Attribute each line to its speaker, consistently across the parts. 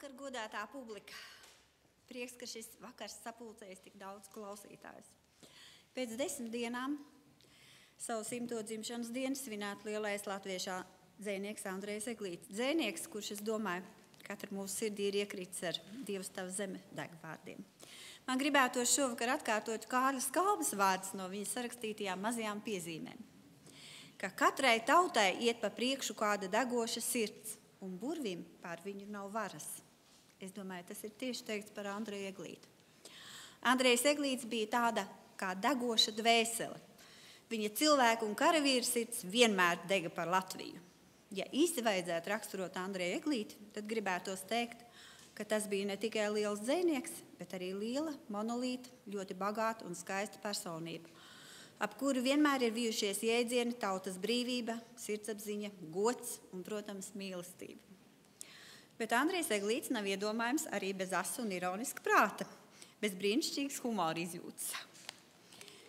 Speaker 1: Labvakar, godātā publika. Prieks, ka šis vakars sapulcējis tik daudz klausītājus. Pēc 10 dienām savu 100. dzimšanas dienu svinētu lielais latviešā dzejnieks Andrejs Eglītis. Dzejnieks, kurš, es domāju, katra mūsu sirdī ir iekritis ar Dievs tava zeme degvārdiem. Man gribētos šovakar atkārtot Kārļa Skalbas vārdus no viņa sarakstītajām mazajām piezīmēm. Ka katrai tautai iet pa priekšu kāda degoša sirds, un burvim pār viņu nav varas. Es domāju, tas ir tieši teikts par Andreju Eglīti. Andrejs Eglītis bija tāda kā degoša dvēsele. Viņa cilvēku un karavīru sirds vienmēr dega par Latviju. Ja īsti vajadzētu raksturot Andreju Eglīti, tad gribētos teikt, ka tas bija ne tikai liels dzejnieks, bet arī liela, monolīta, ļoti bagāta un skaista personība, ap kuru vienmēr ir bijušies jēdzieni tautas brīvība, sirdsapziņa, gods un, protams, mīlestība. Bet Andrejs Eglītis nav iedomājams arī bez asa un ironiska prāta, bez brīnišķīgas humora izjūtas.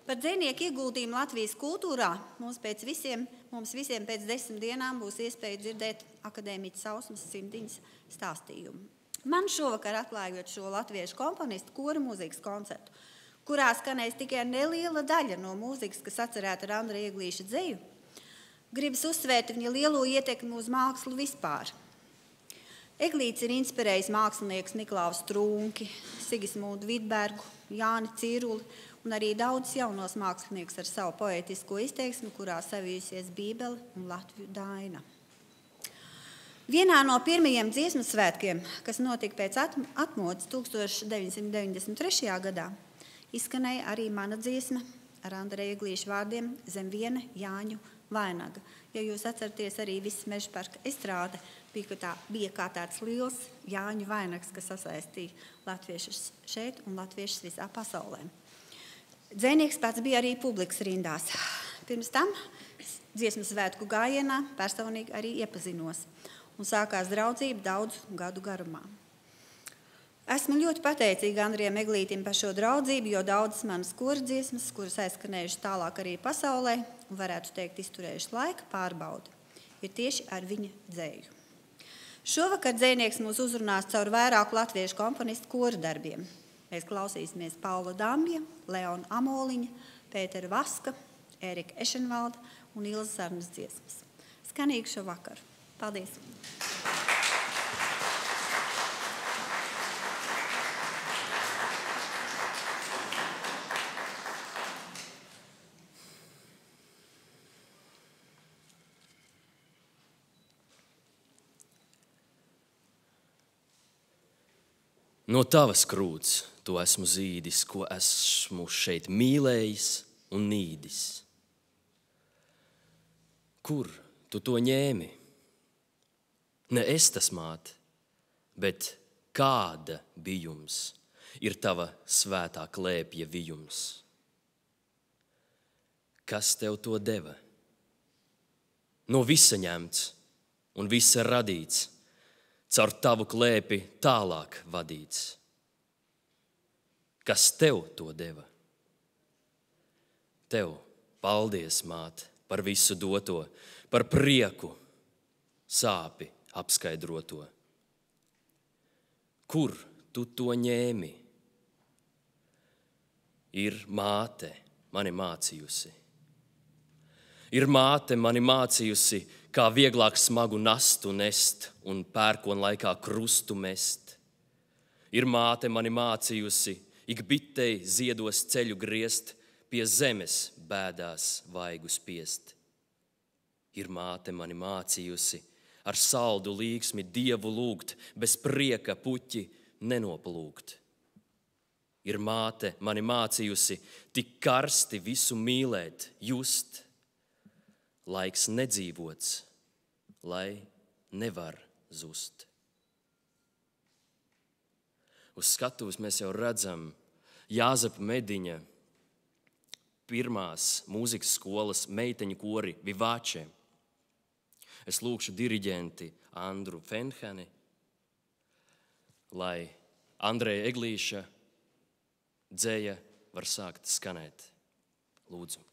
Speaker 1: Par dzejnieku ieguldījumu Latvijas kultūrā mums visiem pēc 10 dienām būs iespēja dzirdēt akadēmiķa Sausmas Simdiņas stāstījumu. Man šovakar atklājot šo latviešu komponistu kora mūzikas koncertu, kurā skanēs tikai neliela daļa no mūzikas, kas atcerēta ar Andreja Eglīša dzeju, gribas uzsvērt viņa lielo ietekmi uz mākslu vispār. Eglītis ir inspirējis mākslinieks Niklaus Trunki, Sigismundu Vidbergu, Jāni Ciruli un arī daudzus jaunos mākslinieks ar savu poētisko izteiksmi, kurā savijusies Bībele un Latviju daina. Vienā no pirmajiem dziesmu svētkiem, kas notika pēc atmodas 1993. gadā, izskanēja arī mana dziesma ar Andreja Eglīša vārdiem Zem viena Jāņu vainaga. Ja jūs atceraties, arī viss Meža parka estrāde bija kā tāds liels Jāņu vainags, kas sasaistīja latviešus šeit un latviešus visā pasaulē. Dzejnieks pats bija arī publikas rindās. Pirms tam dziesmu svētku gājienā personīgi arī iepazinos un sākās draudzība daudzu gadu garumā. Esmu ļoti pateicīga Andrejam Eglītim par šo draudzību, jo daudzas manas kora dziesmas, kuras aizskanējušas tālāk arī pasaulē, un varētu teikt izturējušas laika pārbaudi, ir tieši ar viņa dzeju. Šovakar dzejnieks mūs uzrunās caur vairāku latviešu komponistu kora darbiem. Mēs klausīsimies Paula Dambja, Leona Amoliņa, Pētera Vaska, Ērika Ešenvalda un Ilzas Sarnas dziesmas. Skanīgi šo vakaru. Paldies!
Speaker 2: No tavas krūts tu esmu zīdis, ko esmu šeit mīlējis un nīdis. Kur tu to ņēmi? Ne es tas māt, bet kāda bijums ir tava svētā klēpja vijums? Kas tev to deva? No visa ņemts un visa radīts, caur tavu klēpi tālāk vadīts. Kas tev to deva? Tev paldies, māt, par visu doto, par prieku, sāpi apskaidroto. Kur tu to ņēmi? Ir māte mani mācījusi. Ir māte mani mācījusi, kā vieglāk smagu nastu nest un pērkon laikā krustu mest. Ir māte mani mācījusi, ik bitei ziedos ceļu griezt, pie zemes bēdās vaigu spiest. Ir māte mani mācījusi, ar saldu līgsmi Dievu lūgt, bez prieka puķi nenoplūgt. Ir māte mani mācījusi, tik karsti visu mīlēt, just, laiks nedzīvots, lai nevar zust. Uz skatuves mēs jau redzam Jāzepa Mediņa pirmās mūzikas skolas meiteņu kori Vivāče. Es lūkšu diriģenti Andru Fenhani, lai Andreja Eglīša dzeja var sākt skanēt. Lūdzu.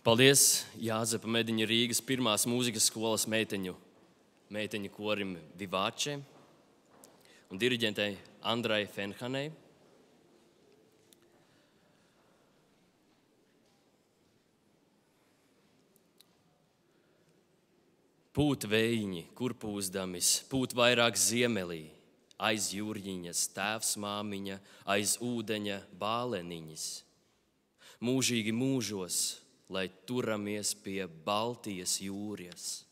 Speaker 2: Paldies Jāzepa Mediņa Rīgas pirmās mūzikas skolas meiteņu korim Vivāče un diriģentei Andrai Fenhanei. Pūt vējiņi, kur pūsdamis, pūt vairāk ziemelī, aiz jūrjiņas tēvs māmiņa, aiz ūdeņa bāleniņas. Mūžīgi mūžos, lai turamies pie Baltijas jūras.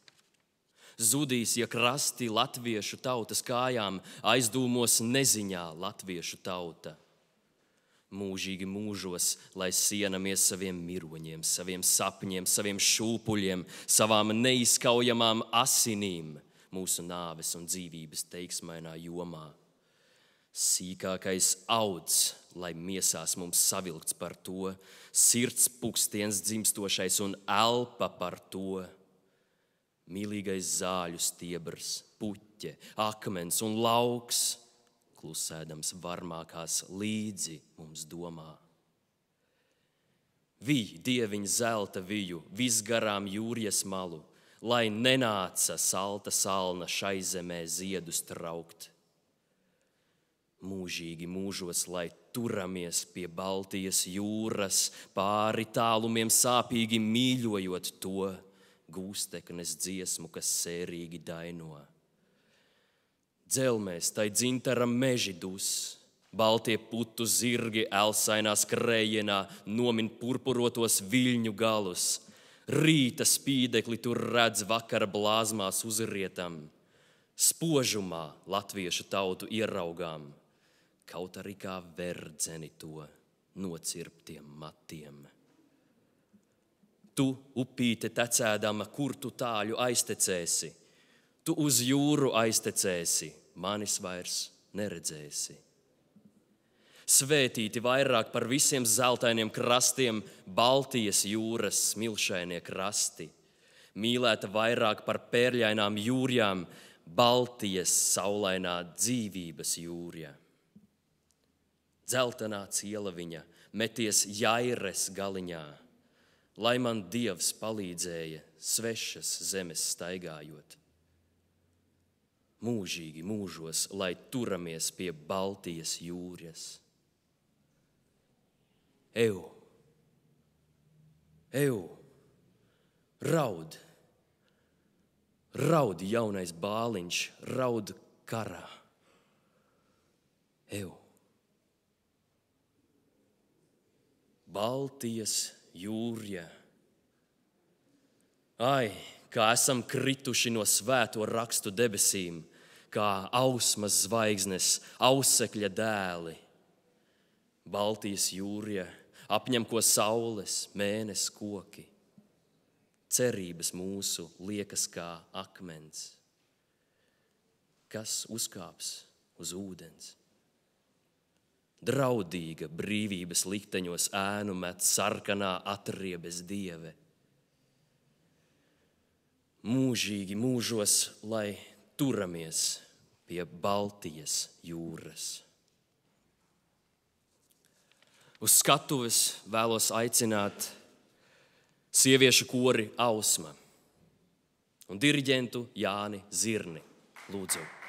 Speaker 2: Zudīs, ja krasti latviešu tautas kājām, aizdūmos neziņā latviešu tauta. Mūžīgi mūžos, lai sienamies saviem miroņiem, saviem sapņiem, saviem šūpuļiem, savām neizskaujamām asinīm, mūsu nāves un dzīvības teiksmainā jomā. Sīkākais auds, lai miesās mums savilkts par to, sirds pukstiens dzimstošais un elpa par to. Mīlīgais zāļu stiebrs, puķe, akmens un lauks, klusēdams varmākās līdzi mums domā. Vij, dieviņ zelta viju, visgarām jūrjas malu, lai nenāca salta salna šai zemē ziedus traukt. Mūžīgi mūžos, lai turamies pie Baltijas jūras, pāri tālumiem sāpīgi mīļojot to gūsteknes dziesmu, kas sērīgi daino. Dzelmēs, tai dzintara meži dus, baltie putu zirgi elsainā skrējienā nomin purpurotos viļņu galus. Rīta spīdekli tur redz vakara blāzmās uzrietam. Spožumā latviešu tautu ieraugām, kaut arī kā verdzeni to nocirptiem matiem. Tu, upīte tecēdama, kur tu tāļu aiztecēsi, tu uz jūru aiztecēsi, manis vairs neredzēsi. Svētīti vairāk par visiem zeltainiem krastiem Baltijas jūras smilšainie krasti. Mīlēta vairāk par pērļainām jūrjām Baltijas saulainā dzīvības jūrja. Dzeltenā cielaviņa meties Jaires galiņā, lai man Dievs palīdzēja svešas zemes staigājot. Mūžīgi mūžos, lai turamies pie Baltijas jūras. Eju, raud, raud jaunais bāliņš, raud karā. Eju, Baltijas jūrja. Ai, kā esam krituši no svēto rakstu debesīm, kā ausmas zvaigznes, ausekļa dēli. Baltijas jūrja apņem ko saules, mēnes koki. Cerības mūsu liekas kā akmens, kas uzkāps uz ūdens. Draudīga brīvības likteņos ēnu met sarkanā atriebes dieve. Mūžīgi mūžos, lai turamies pie Baltijas jūras. Uz skatuves vēlos aicināt sieviešu kori Ausma un diriģentu Jāni Zirni. Lūdzu.